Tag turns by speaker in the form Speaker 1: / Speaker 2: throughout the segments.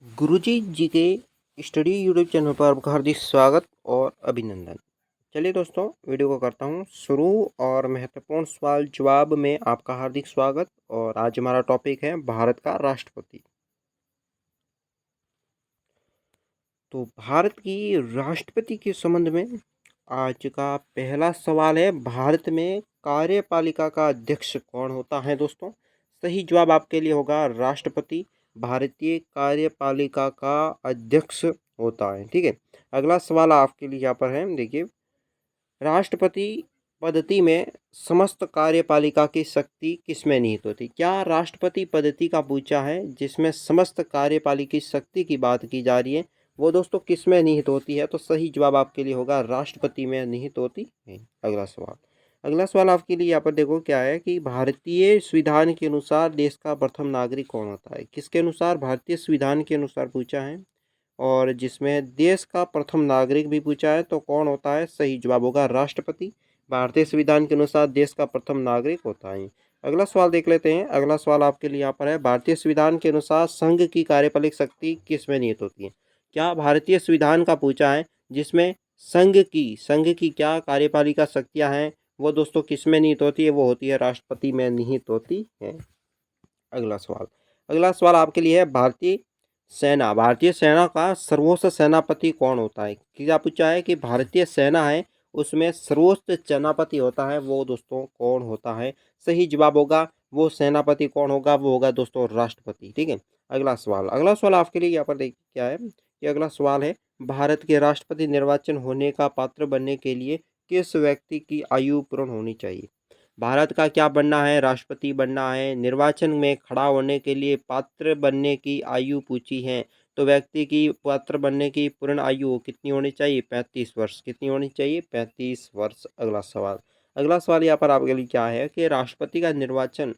Speaker 1: गुरुजी जी के study YouTube channel पर आपका हार्दिक स्वागत और अभिनंदन। चलिए दोस्तों, वीडियो को करता हूँ शुरू और महत्वपूर्ण सवाल जवाब में आपका हार्दिक स्वागत। और आज हमारा टॉपिक है भारत का राष्ट्रपति। तो भारत की राष्ट्रपति के संबंध में आज का पहला सवाल है, भारत में कार्यपालिका का अध्यक्ष कौन होता है दोस्तों? सही जवाब आपके लिए होगा राष्ट्रपति भारतीय कार्यपालिका का अध्यक्ष होता है। ठीक है, अगला सवाल आपके लिए यहाँ पर है, देखिए, राष्ट्रपति पद्धति में समस्त कार्यपालिका की शक्ति किसमें निहित होती? क्या राष्ट्रपति पद्धति का पूछा है जिसमें समस्त कार्यपालिका की शक्ति की बात की जा रही है, वो दोस्तों किसमें निहित होती है? तो सही जवाब आपके लिए होगा राष्ट्रपति में निहित होती है। अगला सवाल आपके लिए यहाँ पर देखो क्या है कि भारतीय संविधान के अनुसार देश का प्रथम नागरिक कौन होता है? किसके अनुसार? भारतीय संविधान के अनुसार पूछा है, और जिसमें देश का प्रथम नागरिक भी पूछा है, तो कौन होता है? सही जवाब होगा राष्ट्रपति भारतीय संविधान के अनुसार देश का प्रथम नागरिक होता है। अगला सवाल देख लेते हैं। अगला सवाल आपके लिए यहाँ पर है, भारतीय संविधान के अनुसार संघ की कार्यपालिक शक्ति किसमें निहित होती है? क्या भारतीय संविधान का पूछा है जिसमें संघ की क्या कार्यपालिका शक्तियाँ हैं, वो दोस्तों किसमें निहित होती है? वो होती है राष्ट्रपति में निहित होती है। अगला सवाल आपके लिए है, भारतीय सेना का सर्वोच्च सेनापति कौन होता है? क्या पूछा है कि भारतीय सेना है उसमें सर्वोच्च सेनापति होता है, वो दोस्तों कौन होता है? सही जवाब होगा, वो सेनापति कौन होगा? वो होगा दोस्तों राष्ट्रपति। ठीक है, अगला सवाल आपके लिए यहाँ पर देखिए क्या है कि अगला सवाल है, भारत के राष्ट्रपति निर्वाचन होने का पात्र बनने के लिए किस व्यक्ति की आयु पूर्ण होनी चाहिए? भारत का क्या बनना है? राष्ट्रपति बनना है। निर्वाचन में खड़ा होने के लिए पात्र बनने की आयु पूछी है, तो व्यक्ति की पात्र बनने की पूर्ण आयु कितनी होनी चाहिए? 35 वर्ष। कितनी होनी चाहिए? 35 वर्ष। अगला सवाल यहाँ पर आपके लिए क्या है कि राष्ट्रपति का निर्वाचन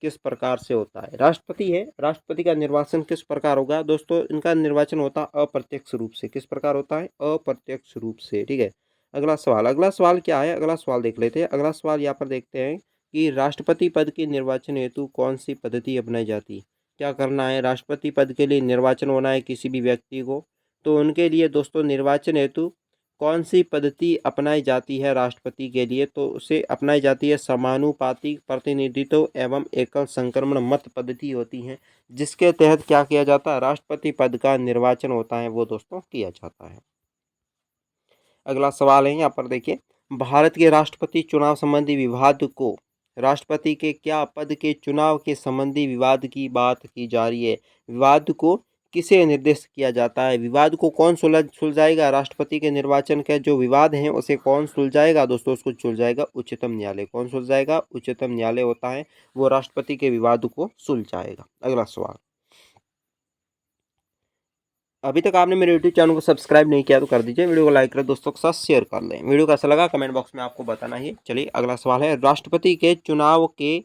Speaker 1: किस प्रकार से होता है? राष्ट्रपति का निर्वाचन किस प्रकार होगा दोस्तों? इनका निर्वाचन होता है अप्रत्यक्ष रूप से। किस प्रकार होता है? अप्रत्यक्ष रूप से। ठीक है, अगला सवाल क्या है? अगला सवाल देख लेते हैं। अगला सवाल यहाँ पर देखते हैं कि राष्ट्रपति पद के निर्वाचन हेतु कौन सी पद्धति अपनाई जाती है? क्या करना है? राष्ट्रपति पद के लिए निर्वाचन होना है किसी भी व्यक्ति को, तो उनके लिए दोस्तों निर्वाचन हेतु कौन सी पद्धति अपनाई जाती है राष्ट्रपति के लिए? तो उसे अपनाई जाती है समानुपातिक प्रतिनिधित्व एवं एकल संक्रमण मत पद्धति होती है, जिसके तहत क्या किया जाता है? राष्ट्रपति पद का निर्वाचन होता है, वो दोस्तों किया जाता है। अगला सवाल है यहाँ पर देखिए, भारत के राष्ट्रपति चुनाव संबंधी विवाद को, राष्ट्रपति के क्या पद के चुनाव के संबंधी विवाद की बात की जा रही है? विवाद को किसे निर्देशित किया जाता है? विवाद को कौन सुलझाएगा? राष्ट्रपति के निर्वाचन के जो विवाद हैं उसे कौन सुलझाएगा दोस्तों? उसको सुलझाएगा उच्चतम न्यायालय। कौन सुलझाएगा? उच्चतम न्यायालय होता है, वो राष्ट्रपति के विवाद को सुलझाएगा। अगला सवाल, अभी तक आपने मेरे यूट्यूब चैनल को सब्सक्राइब नहीं किया तो कर दीजिए, वीडियो को लाइक करें, दोस्तों के साथ शेयर कर लें। वीडियो कैसा लगा कमेंट बॉक्स में आपको बताना ही है। चलिए अगला सवाल है, राष्ट्रपति के चुनाव के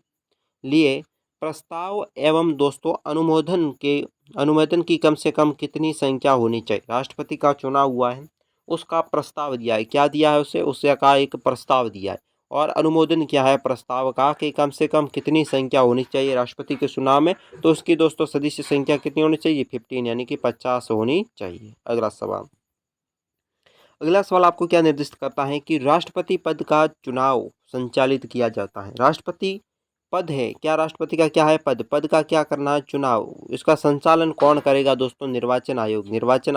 Speaker 1: लिए प्रस्ताव एवं दोस्तों अनुमोदन की कम से कम कितनी संख्या होनी चाहिए? राष्ट्रपति का चुनाव हुआ है, उसका प्रस्ताव दिया है, क्या दिया है उसे का एक प्रस्ताव दिया है, और अनुमोदन क्या है प्रस्ताव का कि कम से कम कितनी संख्या होनी चाहिए राष्ट्रपति के चुनाव में? तो उसकी दोस्तों सदस्य संख्या कितनी होनी चाहिए? 15, यानी कि 50 होनी चाहिए। अगला सवाल आपको क्या निर्दिष्ट करता है कि राष्ट्रपति पद का चुनाव संचालित किया जाता है? राष्ट्रपति पद है, क्या राष्ट्रपति का क्या है? पद का क्या करना है? चुनाव। इसका संचालन कौन करेगा दोस्तों? निर्वाचन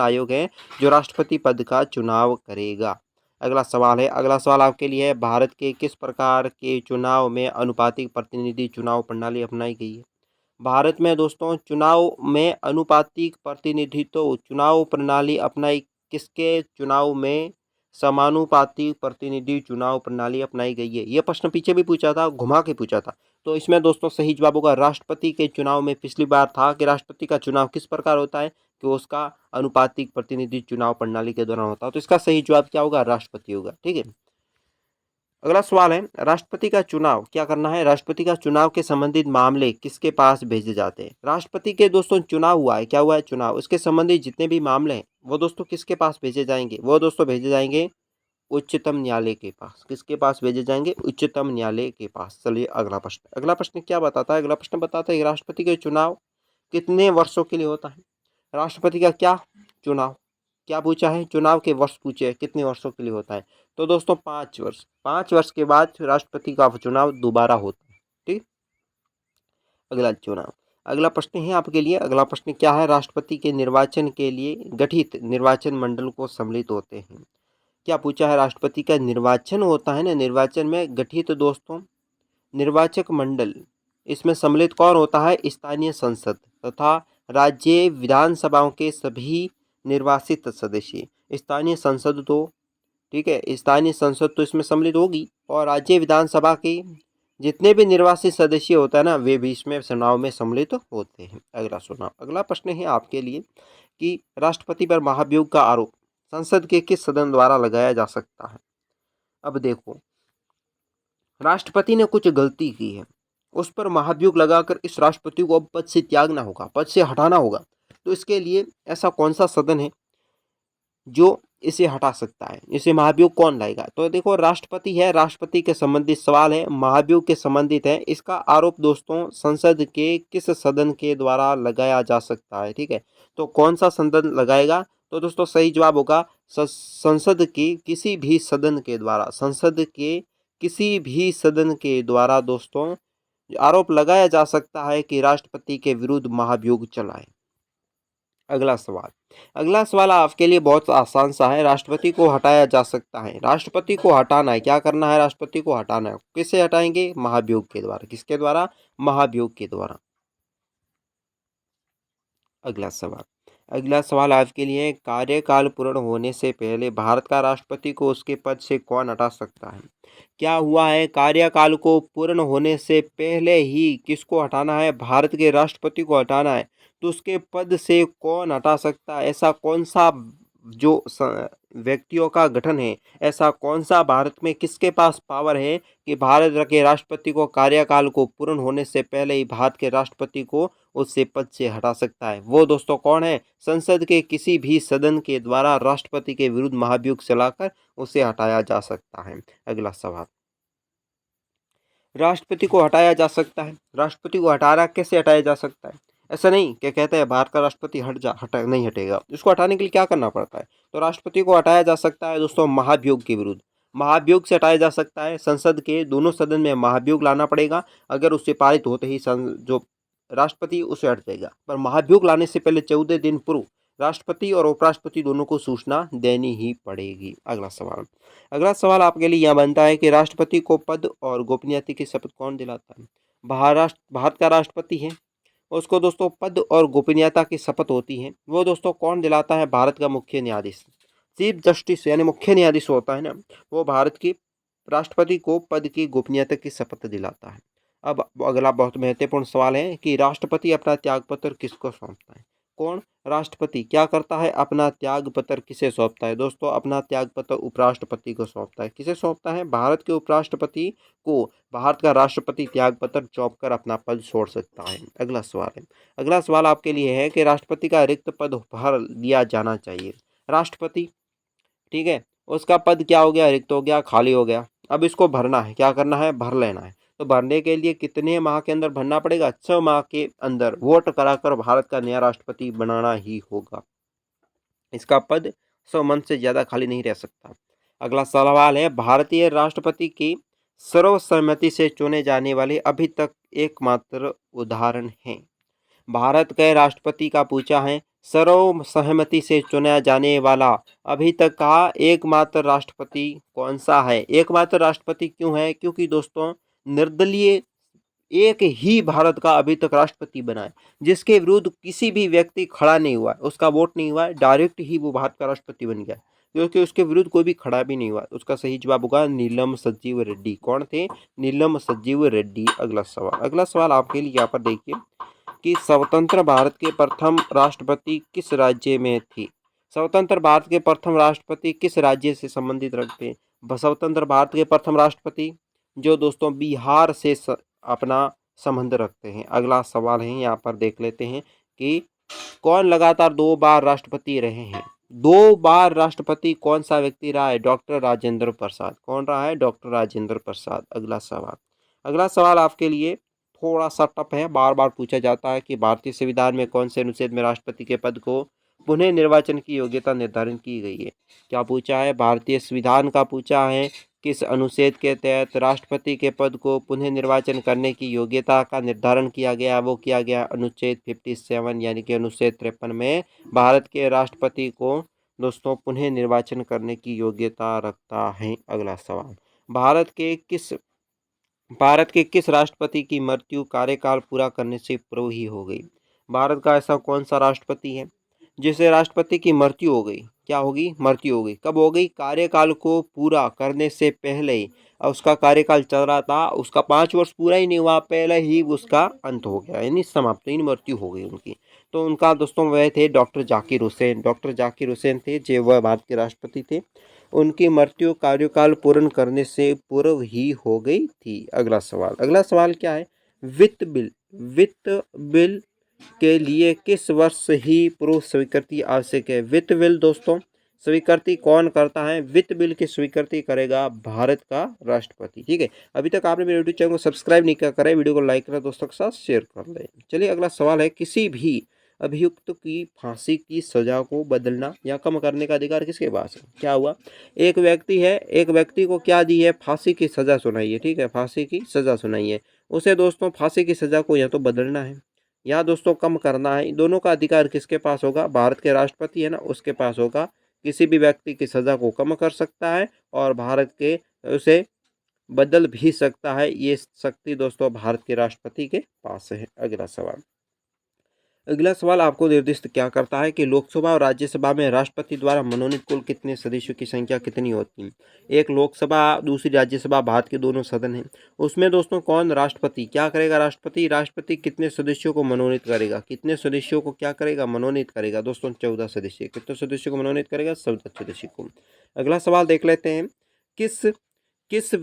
Speaker 1: आयोग है जो राष्ट्रपति पद का चुनाव करेगा। अगला सवाल आपके लिए है, भारत के किस प्रकार के चुनाव में अनुपातिक प्रतिनिधि चुनाव प्रणाली अपनाई गई है? भारत में दोस्तों चुनाव में अनुपातिक प्रतिनिधित्व चुनाव प्रणाली अपनाई, किसके चुनाव में समानुपातिक प्रतिनिधि चुनाव प्रणाली अपनाई गई है? यह प्रश्न पीछे भी पूछा था, घुमा के पूछा था, तो इसमें दोस्तों सही जवाब होगा राष्ट्रपति के चुनाव में। पिछली बार था कि राष्ट्रपति का चुनाव किस प्रकार होता है कि उसका अनुपातिक प्रतिनिधि चुनाव प्रणाली के दौरान होता है, तो इसका सही जवाब क्या होगा? राष्ट्रपति होगा। ठीक है, अगला सवाल है, राष्ट्रपति का चुनाव क्या करना है? राष्ट्रपति का चुनाव के संबंधित मामले किसके पास भेजे जाते हैं? राष्ट्रपति के दोस्तों चुनाव हुआ है, क्या हुआ है? चुनाव। उसके संबंधित जितने भी मामले हैं वो दोस्तों किसके पास भेजे जाएंगे? वो दोस्तों भेजे जाएंगे उच्चतम न्यायालय के पास। किसके पास भेजे जाएंगे? उच्चतम न्यायालय के पास। चलिए अगला प्रश्न क्या बताता है? अगला प्रश्न बताता है राष्ट्रपति के चुनाव कितने वर्षों के लिए होता है? राष्ट्रपति का क्या चुनाव, क्या पूछा है, चुनाव के वर्ष पूछे हैं, कितने वर्षों के लिए होता है। तो दोस्तों 5 वर्ष, 5 वर्ष के बाद राष्ट्रपति का चुनाव दोबारा होता है। ठीक, अगला चुनाव, अगला प्रश्न है आपके लिए। अगला प्रश्न क्या है, राष्ट्रपति के निर्वाचन के लिए गठित निर्वाचन मंडल को सम्मिलित होते हैं। क्या पूछा है, राष्ट्रपति का निर्वाचन होता है ना, निर्वाचन में गठित दोस्तों निर्वाचक मंडल, इसमें सम्मिलित कौन होता है, स्थानीय संसद तथा राज्य विधानसभाओं के सभी निर्वासित सदस्य। स्थानीय संसद तो ठीक है, स्थानीय संसद तो इसमें सम्मिलित होगी, और राज्य विधानसभा के जितने भी निर्वासित सदस्य होता है ना, वे भी इसमें चुनाव में सम्मिलित होते हैं। अगला सुनाओ, अगला प्रश्न है आपके लिए कि राष्ट्रपति पर महाभियोग का आरोप संसद के किस सदन द्वारा लगाया जा सकता है। अब देखो, राष्ट्रपति ने कुछ गलती की है, उस पर महाभियोग लगाकर इस राष्ट्रपति को अब पद से त्यागना होगा, पद से हटाना होगा। तो इसके लिए ऐसा कौन सा सदन है जो इसे हटा सकता है, इसे महाभियोग कौन लाएगा। तो देखो, राष्ट्रपति है, राष्ट्रपति के संबंधित सवाल है, महाभियोग के संबंधित है। इसका आरोप दोस्तों संसद के किस सदन के द्वारा लगाया जा सकता है। ठीक है, तो कौन सा सदन लगाएगा, तो दोस्तों सही जवाब होगा संसद के किसी भी सदन के द्वारा, संसद के किसी भी सदन के द्वारा दोस्तों आरोप लगाया जा सकता है कि राष्ट्रपति के विरुद्ध महाभियोग चलाए। अगला सवाल, अगला सवाल आपके लिए बहुत आसान सा है। राष्ट्रपति को हटाया जा सकता है, राष्ट्रपति को हटाना है, क्या करना है, राष्ट्रपति को हटाना है। किससे हटाएंगे, महाभियोग के द्वारा। किसके द्वारा, महाभियोग के द्वारा। अगला सवाल, अगला सवाल आपके लिए, कार्यकाल पूर्ण होने से पहले भारत का राष्ट्रपति को उसके पद से कौन हटा सकता है। क्या हुआ है, कार्यकाल को पूर्ण होने से पहले ही किसको हटाना है, भारत के राष्ट्रपति को हटाना है। तो उसके पद से कौन हटा सकता है, ऐसा कौन सा जो व्यक्तियों का गठन है, ऐसा कौन सा भारत में किसके पास पावर है कि भारत के राष्ट्रपति को कार्यकाल को पूर्ण होने से पहले ही भारत के राष्ट्रपति को उससे पद से हटा सकता है। वो दोस्तों कौन है, संसद के किसी भी सदन के द्वारा राष्ट्रपति के विरुद्ध महाभियोग चलाकर उसे हटाया जा सकता है। अगला सवाल, राष्ट्रपति को हटाया जा सकता है, राष्ट्रपति को हटाना कैसे हटाया जा सकता है। ऐसा नहीं क्या कहते हैं भारत का राष्ट्रपति हटा नहीं हटेगा, इसको हटाने के लिए क्या करना पड़ता है। तो राष्ट्रपति को हटाया जा सकता है दोस्तों महाभियोग के विरुद्ध, महाभियोग से हटाया जा सकता है। संसद के दोनों सदन में महाभियोग लाना पड़ेगा, अगर उससे पारित होते ही जो राष्ट्रपति उसे हट जाएगा। पर महाभियोग लाने से पहले 14 दिन पूर्व राष्ट्रपति और उपराष्ट्रपति दोनों को सूचना देनी ही पड़ेगी। अगला सवाल, अगला सवाल आपके लिए यह बनता है कि राष्ट्रपति को पद और गोपनीयता की शपथ कौन दिलाता है। भारत का राष्ट्रपति है, उसको दोस्तों पद और गोपनीयता की शपथ होती है, वो दोस्तों कौन दिलाता है, भारत का मुख्य न्यायाधीश, चीफ जस्टिस यानी मुख्य न्यायाधीश होता है ना, वो भारत की राष्ट्रपति को पद की गोपनीयता की शपथ दिलाता है। अब अगला बहुत महत्वपूर्ण सवाल है कि राष्ट्रपति अपना त्यागपत्र किसको सौंपता है। कौन, राष्ट्रपति क्या करता है, अपना त्यागपत्र किसे सौंपता है। दोस्तों अपना त्यागपत्र उपराष्ट्रपति को सौंपता है। किसे सौंपता है, भारत के उपराष्ट्रपति को भारत का राष्ट्रपति त्यागपत्र सौंप कर अपना पद छोड़ सकता है। अगला सवाल है, अगला सवाल आपके लिए है कि राष्ट्रपति का रिक्त पद भर दिया जाना चाहिए। राष्ट्रपति ठीक है, उसका पद क्या हो गया, रिक्त हो गया, खाली हो गया। अब इसको भरना है, क्या करना है, भर लेना है। तो भरने के लिए कितने माह के अंदर भरना पड़ेगा, 6 माह के अंदर वोट कराकर भारत का नया राष्ट्रपति बनाना ही होगा। इसका पद 100 मंथ से ज्यादा खाली नहीं रह सकता। अगला सवाल है, भारतीय राष्ट्रपति की सर्वसम्मति से चुने जाने वाले अभी तक एकमात्र उदाहरण है। भारत के राष्ट्रपति का पूछा है, सर्वसहमति से चुना जाने वाला अभी तक का एकमात्र राष्ट्रपति कौन सा है। एकमात्र राष्ट्रपति क्यों है, क्योंकि दोस्तों निर्दलीय एक ही भारत का अभी तक राष्ट्रपति बना है, जिसके विरुद्ध किसी भी व्यक्ति खड़ा नहीं हुआ, उसका वोट नहीं हुआ, डायरेक्ट ही वो भारत का राष्ट्रपति बन गया, क्योंकि उसके विरुद्ध कोई भी खड़ा भी नहीं हुआ। उसका सही जवाब होगा नीलम संजीव रेड्डी। कौन थे, नीलम संजीव रेड्डी। अगला सवाल, अगला सवाल आपके लिए यहाँ पर देखिए कि स्वतंत्र भारत के प्रथम राष्ट्रपति किस राज्य में थी। स्वतंत्र भारत के प्रथम राष्ट्रपति किस राज्य से संबंधित रखते हैं। स्वतंत्र भारत के प्रथम राष्ट्रपति जो दोस्तों बिहार से अपना संबंध रखते हैं। अगला सवाल है यहाँ पर देख लेते हैं कि कौन लगातार 2 बार राष्ट्रपति रहे हैं। 2 बार राष्ट्रपति कौन सा व्यक्ति रहा है, डॉक्टर राजेंद्र प्रसाद। कौन रहा है, डॉक्टर राजेंद्र प्रसाद। अगला सवाल, अगला सवाल आपके लिए थोड़ा सा टफ है, बार बार पूछा जाता है कि भारतीय संविधान में कौन से अनुच्छेद में राष्ट्रपति के पद को पुनः निर्वाचन की योग्यता निर्धारित की गई है। क्या पूछा है? भारतीय संविधान का पूछा है, किस अनुच्छेद के तहत राष्ट्रपति के पद को पुनः निर्वाचन करने की योग्यता का निर्धारण किया गया? वो किया गया अनुच्छेद 57 यानी कि अनुच्छेद 53 में भारत के राष्ट्रपति को दोस्तों पुनः निर्वाचन करने की योग्यता रखता है। अगला सवाल, भारत के किस राष्ट्रपति की मृत्यु कार्यकाल पूरा करने से पूर्व ही हो गई? भारत का ऐसा कौन सा राष्ट्रपति है जिसे राष्ट्रपति की मृत्यु हो गई? क्या होगी? मृत्यु हो गई। कब हो गई? कार्यकाल को पूरा करने से पहले ही। उसका कार्यकाल चल रहा था, उसका 5 वर्ष पूरा ही नहीं हुआ, पहले ही उसका अंत हो गया, यानी समाप्त, यानी मृत्यु हो गई उनकी। तो उनका दोस्तों वह थे डॉक्टर जाकिर हुसैन। डॉक्टर जाकिर हुसैन थे जो वह भारत के राष्ट्रपति थे। उनकी मृत्यु कार्यकाल पूर्ण करने से पूर्व ही हो गई थी। अगला सवाल क्या है? वित्त बिल के लिए किस वर्ष ही पूर्व स्वीकृति आवश्यक है? वित्त बिल दोस्तों स्वीकृति कौन करता है? वित्त बिल की स्वीकृति करेगा भारत का राष्ट्रपति। ठीक है, अभी तक आपने मेरे यूट्यूब चैनल को सब्सक्राइब नहीं किया, करें, वीडियो को लाइक करें, दोस्तों के साथ शेयर कर लें। चलिए अगला सवाल है, किसी भी अभियुक्त की फांसी की सजा को बदलना या कम करने का अधिकार किसके पास है? क्या हुआ? एक व्यक्ति है, एक व्यक्ति को क्या दी है? फांसी की सजा सुनाई है। ठीक है, फांसी की सजा सुनाई है, उसे दोस्तों फांसी की सजा को या तो बदलना है या दोस्तों कम करना है। दोनों का अधिकार किसके पास होगा? भारत के राष्ट्रपति है ना, उसके पास होगा। किसी भी व्यक्ति की सजा को कम कर सकता है और भारत के उसे बदल भी सकता है। ये शक्ति दोस्तों भारत के राष्ट्रपति के पास है। अगला सवाल आपको निर्दिष्ट क्या करता है कि लोकसभा और राज्यसभा में राष्ट्रपति द्वारा मनोनीत कुल कितने सदस्यों की संख्या कितनी होती है? एक लोकसभा, दूसरी राज्यसभा, भारत के दोनों सदन हैं। उसमें दोस्तों कौन राष्ट्रपति क्या करेगा? राष्ट्रपति कितने सदस्यों को मनोनीत करेगा? कितने सदस्यों को क्या करेगा? मनोनीत करेगा दोस्तों 14 सदस्य। कितने सदस्यों को मनोनीत करेगा? 14 सदस्यों को। अगला सवाल देख लेते हैं, किस किस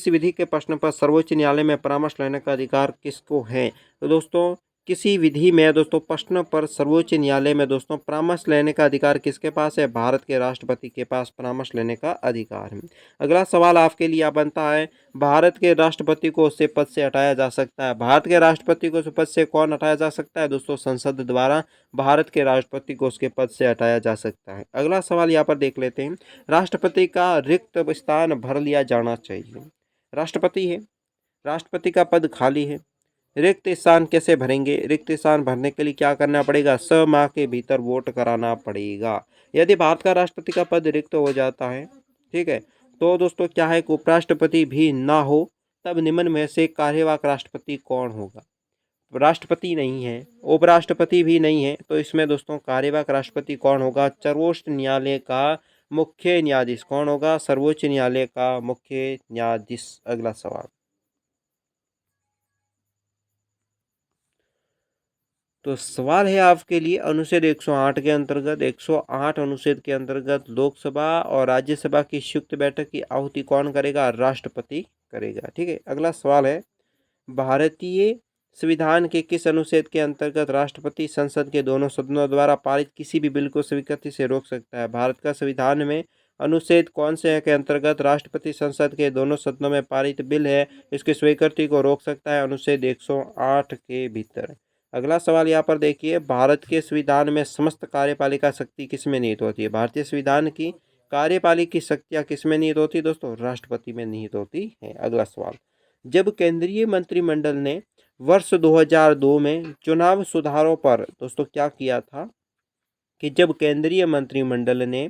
Speaker 1: विधि के प्रश्न पर सर्वोच्च न्यायालय में परामर्श लेने का अधिकार किसको है? तो दोस्तों किसी विधि में दोस्तों प्रश्न पर सर्वोच्च न्यायालय में दोस्तों परामर्श लेने का अधिकार किसके पास है? भारत के राष्ट्रपति के पास परामर्श लेने का अधिकार है। अगला सवाल आपके लिए बनता है, भारत के राष्ट्रपति को उससे पद से हटाया जा सकता है। भारत के राष्ट्रपति को उस पद से कौन हटाया जा सकता है? दोस्तों संसद द्वारा भारत के राष्ट्रपति को उसके पद से हटाया जा सकता है। अगला सवाल यहाँ पर देख लेते हैं, राष्ट्रपति का रिक्त स्थान भर लिया जाना चाहिए। राष्ट्रपति है, राष्ट्रपति का पद खाली है, रिक्त स्थान कैसे भरेंगे? रिक्त स्थान भरने के लिए क्या करना पड़ेगा? 6 माह के भीतर वोट कराना पड़ेगा। यदि भारत का राष्ट्रपति का पद रिक्त हो जाता है, ठीक है, तो दोस्तों क्या है, उपराष्ट्रपति भी ना हो, तब निम्न में से कार्यवाहक राष्ट्रपति कौन होगा? राष्ट्रपति नहीं है, उपराष्ट्रपति भी नहीं है, तो इसमें दोस्तों कार्यवाहक राष्ट्रपति कौन होगा? सर्वोच्च न्यायालय का मुख्य न्यायाधीश कौन होगा? सर्वोच्च न्यायालय का मुख्य न्यायाधीश। अगला सवाल, तो सवाल है आपके लिए, अनुच्छेद 108 के अंतर्गत 108 अनुच्छेद के अंतर्गत लोकसभा और राज्यसभा की संयुक्त बैठक की आहुति कौन करेगा? राष्ट्रपति करेगा। ठीक है, अगला सवाल है, भारतीय संविधान के किस अनुच्छेद के अंतर्गत राष्ट्रपति संसद के दोनों सदनों द्वारा पारित किसी भी बिल को स्वीकृति से रोक सकता है? भारत का संविधान में अनुच्छेद कौन से के अंतर्गत राष्ट्रपति संसद के दोनों सदनों में पारित बिल है इसकी स्वीकृति को रोक सकता है? अनुच्छेद 108 के भीतर। अगला सवाल यहाँ पर देखिए, भारत के संविधान में समस्त कार्यपालिका शक्ति किसमें निहित होती है? भारतीय संविधान की कार्यपालिका शक्तियाँ किसमें निहित होती है दोस्तों? राष्ट्रपति में निहित होती है। अगला सवाल, जब केंद्रीय मंत्रिमंडल ने वर्ष 2002 में चुनाव सुधारों पर दोस्तों क्या किया था कि जब केंद्रीय मंत्रिमंडल ने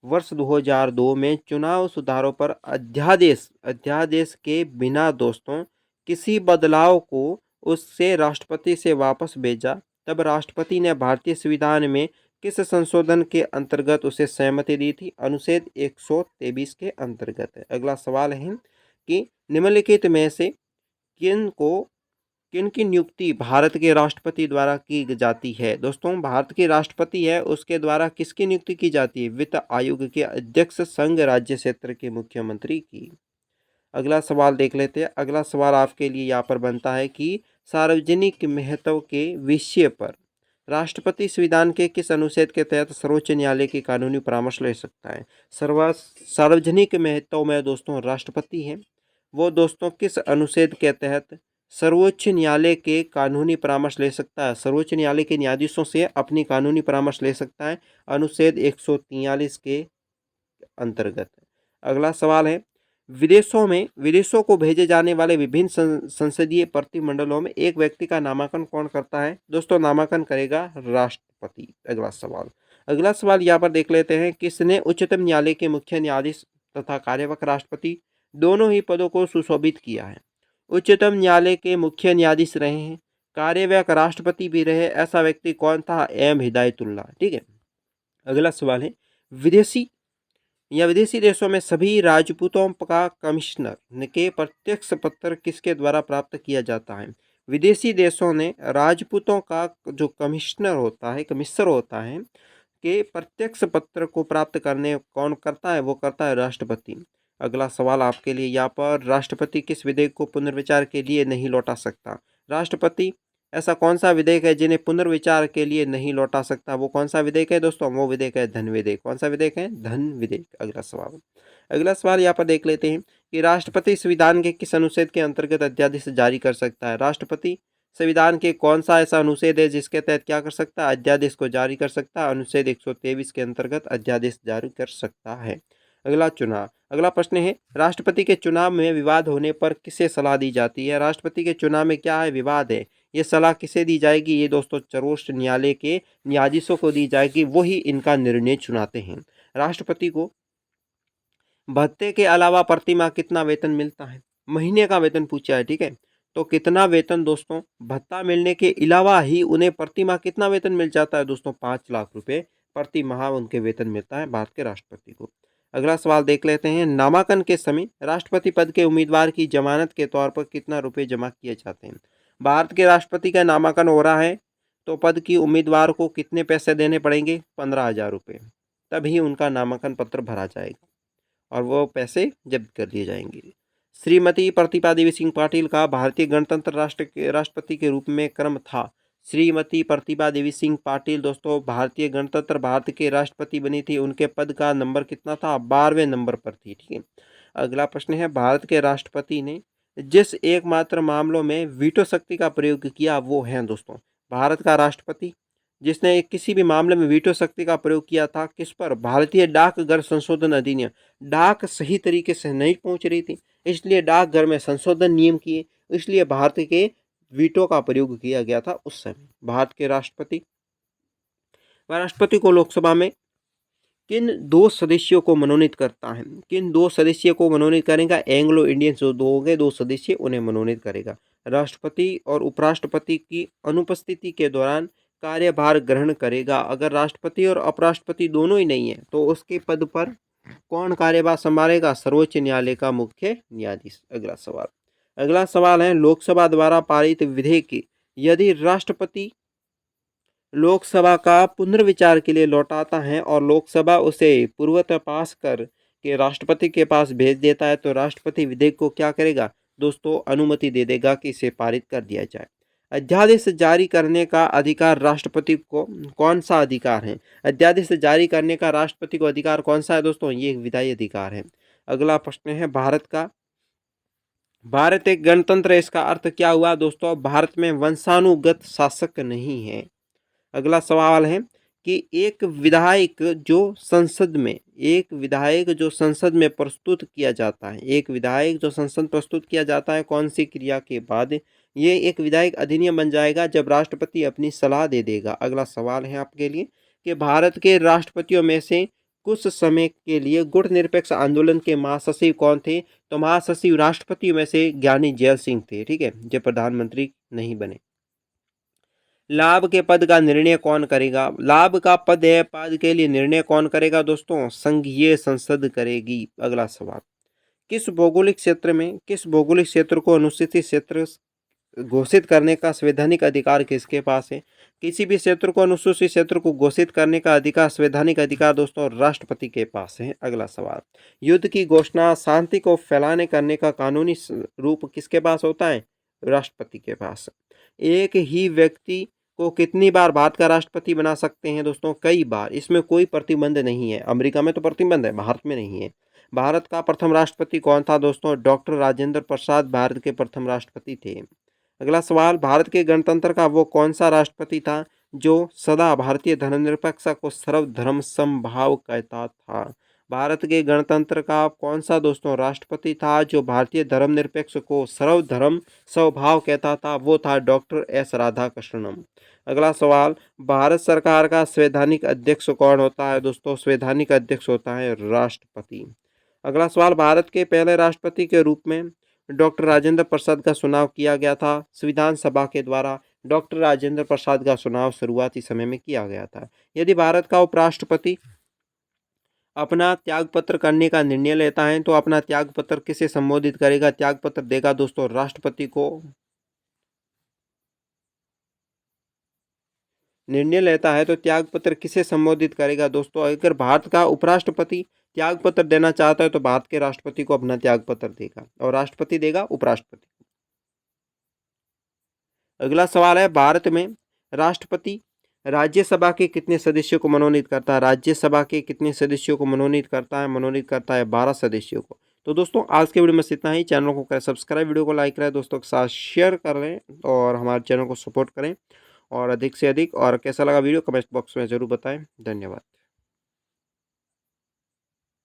Speaker 1: वर्ष 2002 में चुनाव सुधारों पर अध्यादेश के बिना दोस्तों किसी बदलाव को उससे राष्ट्रपति से वापस भेजा, तब राष्ट्रपति ने भारतीय संविधान में किस संशोधन के अंतर्गत उसे सहमति दी थी? अनुच्छेद 123 के अंतर्गत। अगला सवाल है कि निम्नलिखित में से किन की नियुक्ति भारत के राष्ट्रपति द्वारा की जाती है? दोस्तों भारत के राष्ट्रपति है उसके द्वारा किसकी नियुक्ति की जाती है? वित्त आयोग के अध्यक्ष, संघ राज्य क्षेत्र के मुख्यमंत्री की। अगला सवाल देख लेते हैं। अगला सवाल आपके लिए यहाँ पर बनता है कि सार्वजनिक महत्व के विषय पर राष्ट्रपति संविधान के किस अनुच्छेद के तहत सर्वोच्च न्यायालय की कानूनी परामर्श ले सकता है? सार्वजनिक महत्व में दोस्तों राष्ट्रपति है, वो दोस्तों किस अनुच्छेद के तहत सर्वोच्च न्यायालय के कानूनी परामर्श ले सकता है? सर्वोच्च न्यायालय के न्यायाधीशों से अपनी कानूनी परामर्श ले सकता है अनुच्छेद 143 के अंतर्गत। अगला सवाल है, विदेशों को भेजे जाने वाले विभिन्न संसदीय प्रतिमंडलों में एक व्यक्ति का नामांकन कौन करता है? दोस्तों नामांकन करेगा राष्ट्रपति। अगला सवाल यहाँ पर देख लेते हैं, किसने उच्चतम न्यायालय के मुख्य न्यायाधीश तथा कार्यवाहक राष्ट्रपति दोनों ही पदों को सुशोभित किया है? उच्चतम न्यायालय के मुख्य न्यायाधीश रहे हैं, कार्यवाहक राष्ट्रपति भी रहे, ऐसा व्यक्ति कौन था? एम हिदायतुल्लाह। ठीक है। अगला सवाल है, विदेशी देशों में सभी राजपूतों का कमिश्नर के प्रत्यक्ष पत्र किसके द्वारा प्राप्त किया जाता है? विदेशी देशों ने राजपूतों का जो कमिश्नर होता है के प्रत्यक्ष पत्र को प्राप्त करने कौन करता है? वो करता है राष्ट्रपति। अगला सवाल आपके लिए यहाँ पर, राष्ट्रपति किस विधेयक को पुनर्विचार के लिए नहीं लौटा सकता? राष्ट्रपति ऐसा कौन सा विधेयक है जिन्हें पुनर्विचार के लिए नहीं लौटा सकता? वो कौन सा विधेयक है दोस्तों? वो विधेयक है धन विधेयक। कौन सा विधेयक है? धन विधेयक। अगला सवाल यहाँ पर देख लेते हैं कि राष्ट्रपति संविधान के किस अनुच्छेद के अंतर्गत अध्यादेश जारी कर सकता है? राष्ट्रपति संविधान के कौन सा ऐसा अनुच्छेद है जिसके तहत क्या कर सकता है? अध्यादेश को जारी कर सकता है। अनुच्छेद 123 के अंतर्गत अध्यादेश जारी कर सकता है। अगला प्रश्न है, राष्ट्रपति के चुनाव में विवाद होने पर किसे सलाह दी जाती है? राष्ट्रपति के चुनाव में क्या है? विवाद है, ये सलाह किसे दी जाएगी? ये दोस्तों सर्वोच्च न्यायालय के न्यायाधीशों को दी जाएगी, वही इनका निर्णय चुनाते हैं। राष्ट्रपति को भत्ते के अलावा प्रति माह कितना वेतन मिलता है? महीने का वेतन पूछा है। ठीक है, तो कितना वेतन दोस्तों? भत्ता मिलने के अलावा ही उन्हें प्रति माह कितना वेतन मिल जाता है दोस्तों? 5 लाख रुपए प्रति माह उनके वेतन मिलता है भारत के राष्ट्रपति को। अगला सवाल देख लेते हैं, नामांकन के समय राष्ट्रपति पद के उम्मीदवार की जमानत के तौर पर कितना रुपए जमा किए जाते हैं? भारत के राष्ट्रपति का नामांकन हो रहा है तो पद की उम्मीदवार को कितने पैसे देने पड़ेंगे? 15,000 रुपये, तभी उनका नामांकन पत्र भरा जाएगा और वो पैसे जब्त कर लिए जाएंगे। श्रीमती प्रतिभा देवी सिंह पाटिल का भारतीय गणतंत्र राष्ट्र के राष्ट्रपति के रूप में क्रम था? श्रीमती प्रतिभा देवी सिंह पाटिल दोस्तों भारतीय गणतंत्र भारत के राष्ट्रपति बनी थी, उनके पद का नंबर कितना था? 12वें नंबर पर थी। ठीक है। अगला प्रश्न है, भारत के राष्ट्रपति ने जिस एकमात्र मामलों में वीटो शक्ति का प्रयोग किया वो है दोस्तों? भारत का राष्ट्रपति जिसने किसी भी मामले में वीटो शक्ति का प्रयोग किया था, किस पर? भारतीय डाकघर संशोधन अधिनियम। डाक सही तरीके से नहीं पहुंच रही थी, इसलिए डाकघर में संशोधन नियम किए, इसलिए भारत के वीटो का प्रयोग किया गया था उस समय। भारत के राष्ट्रपति को लोकसभा में किन 2 सदस्यों को मनोनीत करता है? किन 2 सदस्यों को मनोनीत करेगा? एंग्लो इंडियन जो 2 सदस्य उन्हें मनोनीत करेगा। राष्ट्रपति और उपराष्ट्रपति की अनुपस्थिति के दौरान कार्यभार ग्रहण करेगा। अगर राष्ट्रपति और उपराष्ट्रपति दोनों ही नहीं है तो उसके पद पर कौन कार्यभार संभालेगा? सर्वोच्च न्यायालय का मुख्य न्यायाधीश। अगला सवाल है, लोकसभा द्वारा पारित विधेयक यदि राष्ट्रपति लोकसभा का पुनर्विचार के लिए लौटाता है और लोकसभा उसे पूर्वतः पास कर के राष्ट्रपति के पास भेज देता है तो राष्ट्रपति विधेयक को क्या करेगा दोस्तों? अनुमति दे देगा कि इसे पारित कर दिया जाए। अध्यादेश जारी करने का अधिकार राष्ट्रपति को कौन सा अधिकार है? अध्यादेश जारी करने का राष्ट्रपति को अधिकार कौन सा है दोस्तों? ये विधायी अधिकार है। अगला प्रश्न है, भारत एक गणतंत्र है, इसका अर्थ क्या हुआ दोस्तों? भारत में वंशानुगत शासक नहीं है। अगला सवाल है कि एक विधायक जो संसद में प्रस्तुत किया जाता है कौन सी क्रिया के बाद ये एक विधायक अधिनियम बन जाएगा? जब राष्ट्रपति अपनी सलाह दे देगा। अगला सवाल है आपके लिए कि भारत के राष्ट्रपतियों में से कुछ समय के लिए गुटनिरपेक्ष आंदोलन के महासचिव कौन थे? तो महासचिव राष्ट्रपति में से ज्ञानी जैल सिंह थे। ठीक है, जो प्रधानमंत्री नहीं बने। लाभ के पद का निर्णय कौन करेगा? लाभ का पद के लिए निर्णय कौन करेगा दोस्तों? संघीय संसद करेगी। अगला सवाल, किस भौगोलिक क्षेत्र को अनुसूचित क्षेत्र घोषित करने का संवैधानिक अधिकार किसके पास है? किसी भी क्षेत्र को अनुसूचित क्षेत्र को घोषित करने का अधिकार, संवैधानिक अधिकार दोस्तों राष्ट्रपति के पास है। अगला सवाल, युद्ध की घोषणा शांति को फैलाने करने का कानूनी रूप किसके पास होता है? राष्ट्रपति के पास। एक ही व्यक्ति को कितनी बार भारत का राष्ट्रपति बना सकते हैं दोस्तों? कई बार, इसमें कोई प्रतिबंध नहीं है। अमेरिका में तो प्रतिबंध है, भारत में नहीं है। भारत का प्रथम राष्ट्रपति कौन था दोस्तों? डॉक्टर राजेंद्र प्रसाद भारत के प्रथम राष्ट्रपति थे। अगला सवाल, भारत के गणतंत्र का वो कौन सा राष्ट्रपति था जो सदा भारतीय धर्मनिरपेक्षता को सर्वधर्म समभाव कहता था? भारत के गणतंत्र का कौन सा दोस्तों राष्ट्रपति था जो भारतीय धर्मनिरपेक्ष को सर्वधर्म स्वभाव कहता था? वो था डॉक्टर एस राधाकृष्णन। अगला सवाल, भारत सरकार का संवैधानिक अध्यक्ष कौन होता है दोस्तों? संवैधानिक अध्यक्ष होता है राष्ट्रपति। अगला सवाल, भारत के पहले राष्ट्रपति के रूप में डॉक्टर राजेंद्र प्रसाद का चुनाव किया गया था संविधान सभा के द्वारा। डॉक्टर राजेंद्र प्रसाद का चुनाव शुरुआती समय में किया गया था। यदि भारत का उपराष्ट्रपति अपना त्यागपत्र करने का निर्णय लेता है तो अपना त्यागपत्र किसे संबोधित करेगा? त्यागपत्र देगा दोस्तों राष्ट्रपति को। निर्णय लेता है तो त्यागपत्र किसे संबोधित करेगा दोस्तों? अगर भारत का उपराष्ट्रपति त्यागपत्र देना चाहता है तो भारत के राष्ट्रपति को अपना त्यागपत्र देगा, और राष्ट्रपति देगा उपराष्ट्रपति। अगला सवाल है, भारत में राष्ट्रपति राज्यसभा के कितने सदस्यों को मनोनीत करता है? राज्यसभा के कितने सदस्यों को मनोनीत करता है? मनोनीत करता है 12 सदस्यों को। तो दोस्तों आज के वीडियो में इतना ही। चैनल को करें सब्सक्राइब, वीडियो को लाइक करें, दोस्तों के साथ शेयर करें और हमारे चैनल को सपोर्ट करें और अधिक से अधिक। और कैसा लगा वीडियो कमेंट बॉक्स में ज़रूर बताएं। धन्यवाद।